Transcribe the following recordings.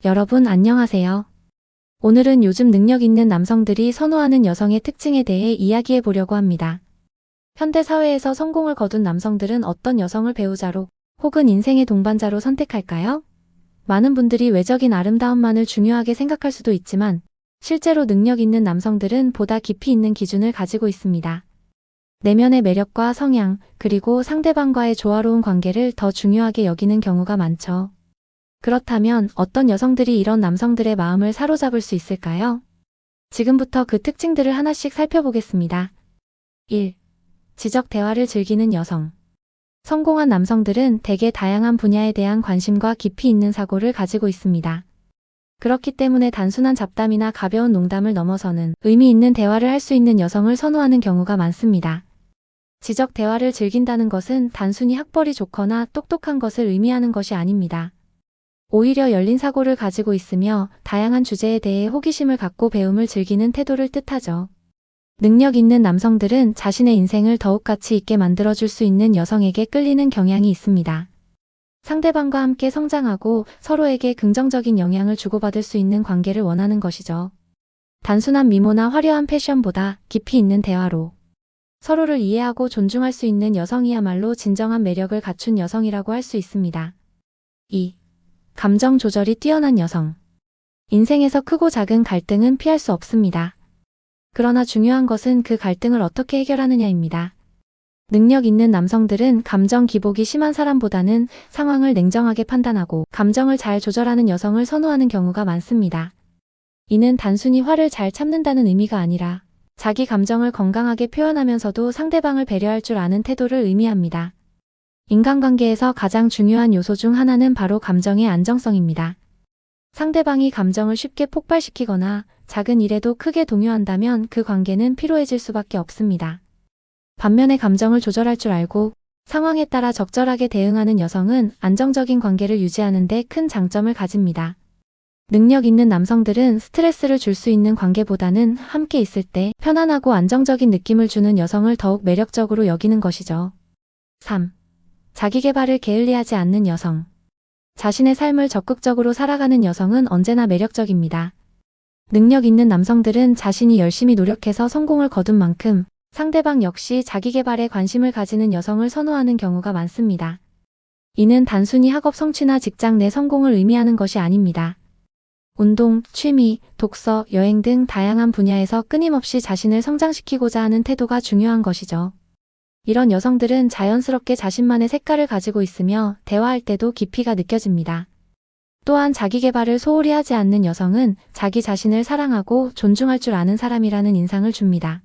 여러분 안녕하세요. 오늘은 요즘 능력 있는 남성들이 선호하는 여성의 특징에 대해 이야기해 보려고 합니다. 현대 사회에서 성공을 거둔 남성들은 어떤 여성을 배우자로 혹은 인생의 동반자로 선택할까요? 많은 분들이 외적인 아름다움만을 중요하게 생각할 수도 있지만 실제로 능력 있는 남성들은 보다 깊이 있는 기준을 가지고 있습니다. 내면의 매력과 성향, 그리고 상대방과의 조화로운 관계를 더 중요하게 여기는 경우가 많죠. 그렇다면 어떤 여성들이 이런 남성들의 마음을 사로잡을 수 있을까요? 지금부터 그 특징들을 하나씩 살펴보겠습니다. 1. 지적 대화를 즐기는 여성. 성공한 남성들은 대개 다양한 분야에 대한 관심과 깊이 있는 사고를 가지고 있습니다. 그렇기 때문에 단순한 잡담이나 가벼운 농담을 넘어서는 의미 있는 대화를 할 수 있는 여성을 선호하는 경우가 많습니다. 지적 대화를 즐긴다는 것은 단순히 학벌이 좋거나 똑똑한 것을 의미하는 것이 아닙니다. 오히려 열린 사고를 가지고 있으며 다양한 주제에 대해 호기심을 갖고 배움을 즐기는 태도를 뜻하죠. 능력 있는 남성들은 자신의 인생을 더욱 가치 있게 만들어줄 수 있는 여성에게 끌리는 경향이 있습니다. 상대방과 함께 성장하고 서로에게 긍정적인 영향을 주고받을 수 있는 관계를 원하는 것이죠. 단순한 미모나 화려한 패션보다 깊이 있는 대화로 서로를 이해하고 존중할 수 있는 여성이야말로 진정한 매력을 갖춘 여성이라고 할 수 있습니다. 2. 감정 조절이 뛰어난 여성. 인생에서 크고 작은 갈등은 피할 수 없습니다. 그러나 중요한 것은 그 갈등을 어떻게 해결하느냐입니다. 능력 있는 남성들은 감정 기복이 심한 사람보다는 상황을 냉정하게 판단하고 감정을 잘 조절하는 여성을 선호하는 경우가 많습니다. 이는 단순히 화를 잘 참는다는 의미가 아니라 자기 감정을 건강하게 표현하면서도 상대방을 배려할 줄 아는 태도를 의미합니다. 인간관계에서 가장 중요한 요소 중 하나는 바로 감정의 안정성입니다. 상대방이 감정을 쉽게 폭발시키거나 작은 일에도 크게 동요한다면 그 관계는 피로해질 수밖에 없습니다. 반면에 감정을 조절할 줄 알고 상황에 따라 적절하게 대응하는 여성은 안정적인 관계를 유지하는 데 큰 장점을 가집니다. 능력 있는 남성들은 스트레스를 줄 수 있는 관계보다는 함께 있을 때 편안하고 안정적인 느낌을 주는 여성을 더욱 매력적으로 여기는 것이죠. 3. 자기 개발을 게을리하지 않는 여성. 자신의 삶을 적극적으로 살아가는 여성은 언제나 매력적입니다. 능력 있는 남성들은 자신이 열심히 노력해서 성공을 거둔 만큼 상대방 역시 자기 개발에 관심을 가지는 여성을 선호하는 경우가 많습니다. 이는 단순히 학업 성취나 직장 내 성공을 의미하는 것이 아닙니다. 운동, 취미, 독서, 여행 등 다양한 분야에서 끊임없이 자신을 성장시키고자 하는 태도가 중요한 것이죠. 이런 여성들은 자연스럽게 자신만의 색깔을 가지고 있으며 대화할 때도 깊이가 느껴집니다. 또한 자기 개발을 소홀히 하지 않는 여성은 자기 자신을 사랑하고 존중할 줄 아는 사람이라는 인상을 줍니다.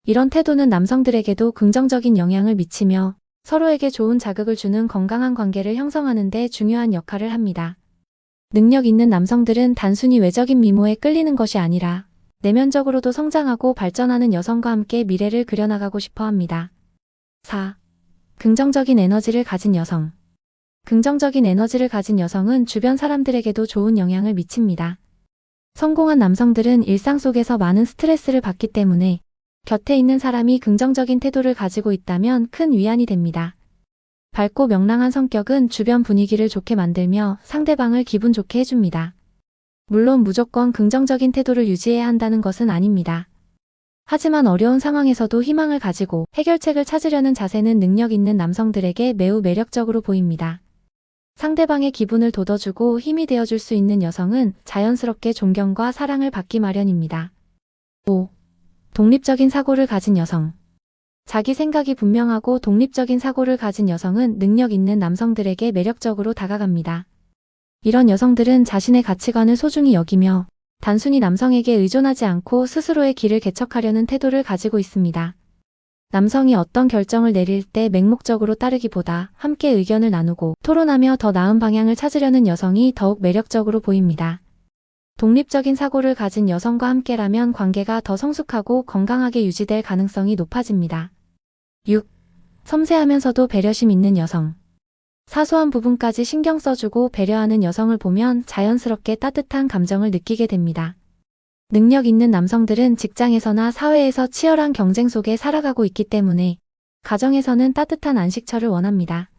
이런 태도는 남성들에게도 긍정적인 영향을 미치며 서로에게 좋은 자극을 주는 건강한 관계를 형성하는 데 중요한 역할을 합니다. 능력 있는 남성들은 단순히 외적인 미모에 끌리는 것이 아니라 내면적으로도 성장하고 발전하는 여성과 함께 미래를 그려나가고 싶어 합니다. 4. 긍정적인 에너지를 가진 여성. 긍정적인 에너지를 가진 여성은 주변 사람들에게도 좋은 영향을 미칩니다. 성공한 남성들은 일상 속에서 많은 스트레스를 받기 때문에 곁에 있는 사람이 긍정적인 태도를 가지고 있다면 큰 위안이 됩니다. 밝고 명랑한 성격은 주변 분위기를 좋게 만들며 상대방을 기분 좋게 해줍니다. 물론 무조건 긍정적인 태도를 유지해야 한다는 것은 아닙니다. 하지만 어려운 상황에서도 희망을 가지고 해결책을 찾으려는 자세는 능력 있는 남성들에게 매우 매력적으로 보입니다. 상대방의 기분을 돋워주고 힘이 되어줄 수 있는 여성은 자연스럽게 존경과 사랑을 받기 마련입니다. 5. 독립적인 사고를 가진 여성. 자기 생각이 분명하고 독립적인 사고를 가진 여성은 능력 있는 남성들에게 매력적으로 다가갑니다. 이런 여성들은 자신의 가치관을 소중히 여기며 단순히 남성에게 의존하지 않고 스스로의 길을 개척하려는 태도를 가지고 있습니다. 남성이 어떤 결정을 내릴 때 맹목적으로 따르기보다 함께 의견을 나누고 토론하며 더 나은 방향을 찾으려는 여성이 더욱 매력적으로 보입니다. 독립적인 사고를 가진 여성과 함께라면 관계가 더 성숙하고 건강하게 유지될 가능성이 높아집니다. 6. 섬세하면서도 배려심 있는 여성. 사소한 부분까지 신경 써주고 배려하는 여성을 보면 자연스럽게 따뜻한 감정을 느끼게 됩니다. 능력 있는 남성들은 직장에서나 사회에서 치열한 경쟁 속에 살아가고 있기 때문에 가정에서는 따뜻한 안식처를 원합니다.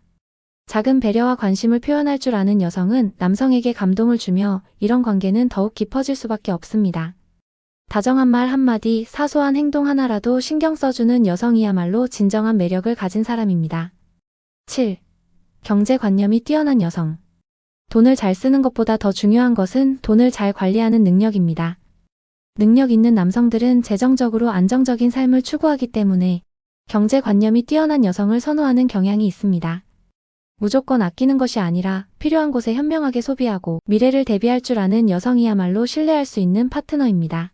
작은 배려와 관심을 표현할 줄 아는 여성은 남성에게 감동을 주며 이런 관계는 더욱 깊어질 수밖에 없습니다. 다정한 말 한마디, 사소한 행동 하나라도 신경 써주는 여성이야말로 진정한 매력을 가진 사람입니다. 7. 경제관념이 뛰어난 여성. 돈을 잘 쓰는 것보다 더 중요한 것은 돈을 잘 관리하는 능력입니다. 능력 있는 남성들은 재정적으로 안정적인 삶을 추구하기 때문에 경제관념이 뛰어난 여성을 선호하는 경향이 있습니다. 무조건 아끼는 것이 아니라 필요한 곳에 현명하게 소비하고 미래를 대비할 줄 아는 여성이야말로 신뢰할 수 있는 파트너입니다.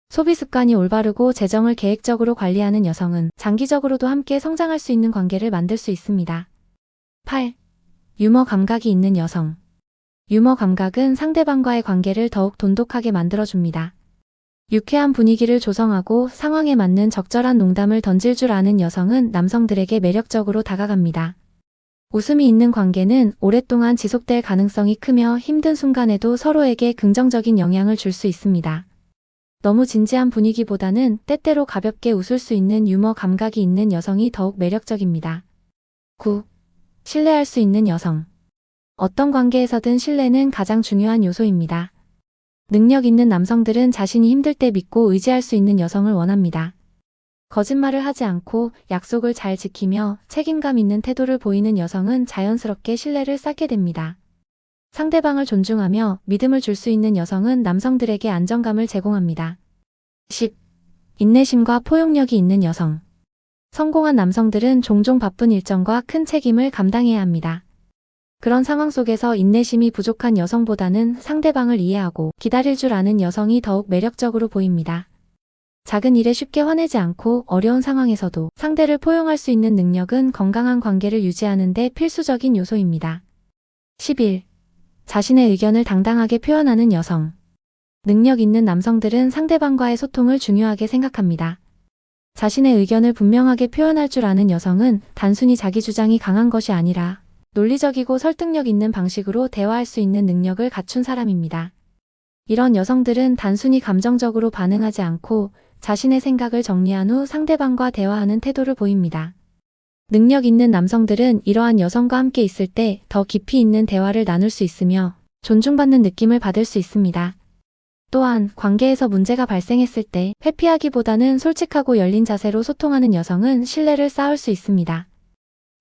소비 습관이 올바르고 재정을 계획적으로 관리하는 여성은 장기적으로도 함께 성장할 수 있는 관계를 만들 수 있습니다. 8. 유머 감각이 있는 여성. 유머 감각은 상대방과의 관계를 더욱 돈독하게 만들어줍니다. 유쾌한 분위기를 조성하고 상황에 맞는 적절한 농담을 던질 줄 아는 여성은 남성들에게 매력적으로 다가갑니다. 웃음이 있는 관계는 오랫동안 지속될 가능성이 크며 힘든 순간에도 서로에게 긍정적인 영향을 줄 수 있습니다. 너무 진지한 분위기보다는 때때로 가볍게 웃을 수 있는 유머 감각이 있는 여성이 더욱 매력적입니다. 9. 신뢰할 수 있는 여성. 어떤 관계에서든 신뢰는 가장 중요한 요소입니다. 능력 있는 남성들은 자신이 힘들 때 믿고 의지할 수 있는 여성을 원합니다. 거짓말을 하지 않고 약속을 잘 지키며 책임감 있는 태도를 보이는 여성은 자연스럽게 신뢰를 쌓게 됩니다. 상대방을 존중하며 믿음을 줄 수 있는 여성은 남성들에게 안정감을 제공합니다. 10. 인내심과 포용력이 있는 여성. 성공한 남성들은 종종 바쁜 일정과 큰 책임을 감당해야 합니다. 그런 상황 속에서 인내심이 부족한 여성보다는 상대방을 이해하고 기다릴 줄 아는 여성이 더욱 매력적으로 보입니다. 작은 일에 쉽게 화내지 않고 어려운 상황에서도 상대를 포용할 수 있는 능력은 건강한 관계를 유지하는 데 필수적인 요소입니다. 11. 자신의 의견을 당당하게 표현하는 여성. 능력 있는 남성들은 상대방과의 소통을 중요하게 생각합니다. 자신의 의견을 분명하게 표현할 줄 아는 여성은 단순히 자기 주장이 강한 것이 아니라 논리적이고 설득력 있는 방식으로 대화할 수 있는 능력을 갖춘 사람입니다. 이런 여성들은 단순히 감정적으로 반응하지 않고 자신의 생각을 정리한 후 상대방과 대화하는 태도를 보입니다. 능력 있는 남성들은 이러한 여성과 함께 있을 때 더 깊이 있는 대화를 나눌 수 있으며 존중받는 느낌을 받을 수 있습니다. 또한 관계에서 문제가 발생했을 때 회피하기보다는 솔직하고 열린 자세로 소통하는 여성은 신뢰를 쌓을 수 있습니다.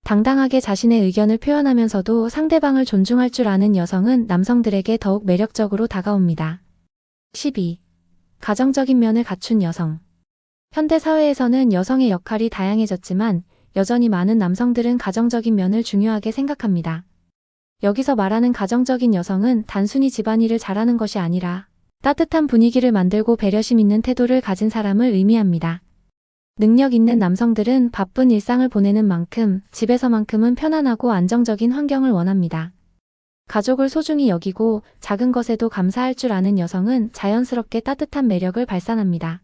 당당하게 자신의 의견을 표현하면서도 상대방을 존중할 줄 아는 여성은 남성들에게 더욱 매력적으로 다가옵니다. 12. 가정적인 면을 갖춘 여성. 현대 사회에서는 여성의 역할이 다양해졌지만 여전히 많은 남성들은 가정적인 면을 중요하게 생각합니다. 여기서 말하는 가정적인 여성은 단순히 집안일을 잘하는 것이 아니라 따뜻한 분위기를 만들고 배려심 있는 태도를 가진 사람을 의미합니다. 능력 있는 남성들은 바쁜 일상을 보내는 만큼 집에서만큼은 편안하고 안정적인 환경을 원합니다. 가족을 소중히 여기고 작은 것에도 감사할 줄 아는 여성은 자연스럽게 따뜻한 매력을 발산합니다.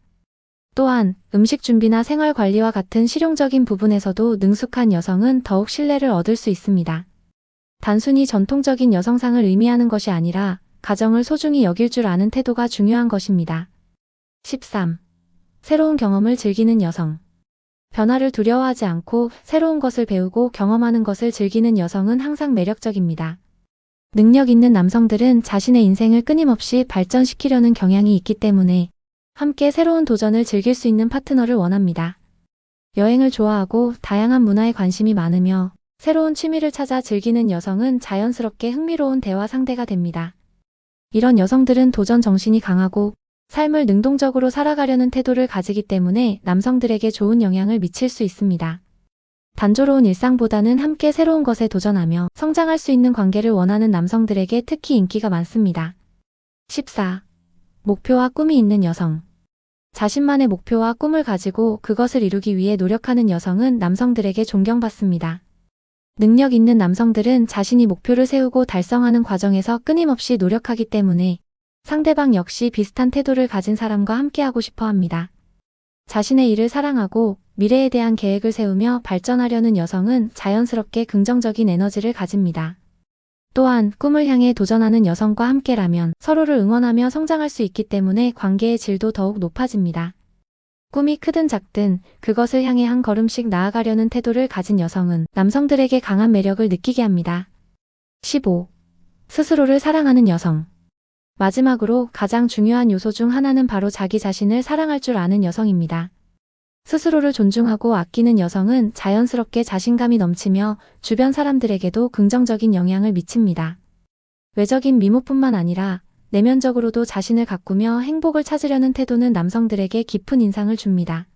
또한 음식 준비나 생활 관리와 같은 실용적인 부분에서도 능숙한 여성은 더욱 신뢰를 얻을 수 있습니다. 단순히 전통적인 여성상을 의미하는 것이 아니라 가정을 소중히 여길 줄 아는 태도가 중요한 것입니다. 13. 새로운 경험을 즐기는 여성. 변화를 두려워하지 않고 새로운 것을 배우고 경험하는 것을 즐기는 여성은 항상 매력적입니다. 능력 있는 남성들은 자신의 인생을 끊임없이 발전시키려는 경향이 있기 때문에 함께 새로운 도전을 즐길 수 있는 파트너를 원합니다. 여행을 좋아하고 다양한 문화에 관심이 많으며 새로운 취미를 찾아 즐기는 여성은 자연스럽게 흥미로운 대화 상대가 됩니다. 이런 여성들은 도전 정신이 강하고 삶을 능동적으로 살아가려는 태도를 가지기 때문에 남성들에게 좋은 영향을 미칠 수 있습니다. 단조로운 일상보다는 함께 새로운 것에 도전하며 성장할 수 있는 관계를 원하는 남성들에게 특히 인기가 많습니다. 14. 목표와 꿈이 있는 여성. 자신만의 목표와 꿈을 가지고 그것을 이루기 위해 노력하는 여성은 남성들에게 존경받습니다. 능력 있는 남성들은 자신이 목표를 세우고 달성하는 과정에서 끊임없이 노력하기 때문에 상대방 역시 비슷한 태도를 가진 사람과 함께하고 싶어 합니다. 자신의 일을 사랑하고 미래에 대한 계획을 세우며 발전하려는 여성은 자연스럽게 긍정적인 에너지를 가집니다. 또한 꿈을 향해 도전하는 여성과 함께라면 서로를 응원하며 성장할 수 있기 때문에 관계의 질도 더욱 높아집니다. 꿈이 크든 작든 그것을 향해 한 걸음씩 나아가려는 태도를 가진 여성은 남성들에게 강한 매력을 느끼게 합니다. 15. 스스로를 사랑하는 여성. 마지막으로 가장 중요한 요소 중 하나는 바로 자기 자신을 사랑할 줄 아는 여성입니다. 스스로를 존중하고 아끼는 여성은 자연스럽게 자신감이 넘치며 주변 사람들에게도 긍정적인 영향을 미칩니다. 외적인 미모뿐만 아니라 내면적으로도 자신을 가꾸며 행복을 찾으려는 태도는 남성들에게 깊은 인상을 줍니다.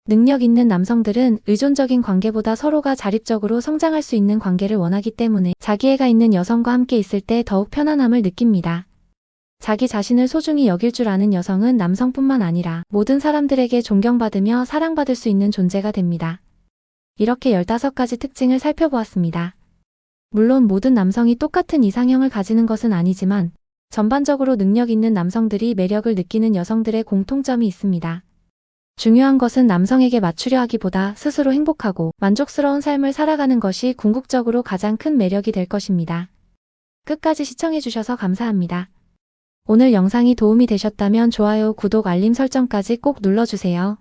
능력 있는 남성들은 의존적인 관계보다 서로가 자립적으로 성장할 수 있는 관계를 원하기 때문에 자기애가 있는 여성과 함께 있을 때 더욱 편안함을 느낍니다. 자기 자신을 소중히 여길 줄 아는 여성은 남성뿐만 아니라 모든 사람들에게 존경받으며 사랑받을 수 있는 존재가 됩니다. 이렇게 15가지 특징을 살펴보았습니다. 물론 모든 남성이 똑같은 이상형을 가지는 것은 아니지만 전반적으로 능력 있는 남성들이 매력을 느끼는 여성들의 공통점이 있습니다. 중요한 것은 남성에게 맞추려 하기보다 스스로 행복하고 만족스러운 삶을 살아가는 것이 궁극적으로 가장 큰 매력이 될 것입니다. 끝까지 시청해주셔서 감사합니다. 오늘 영상이 도움이 되셨다면 좋아요, 구독, 알림 설정까지 꼭 눌러주세요.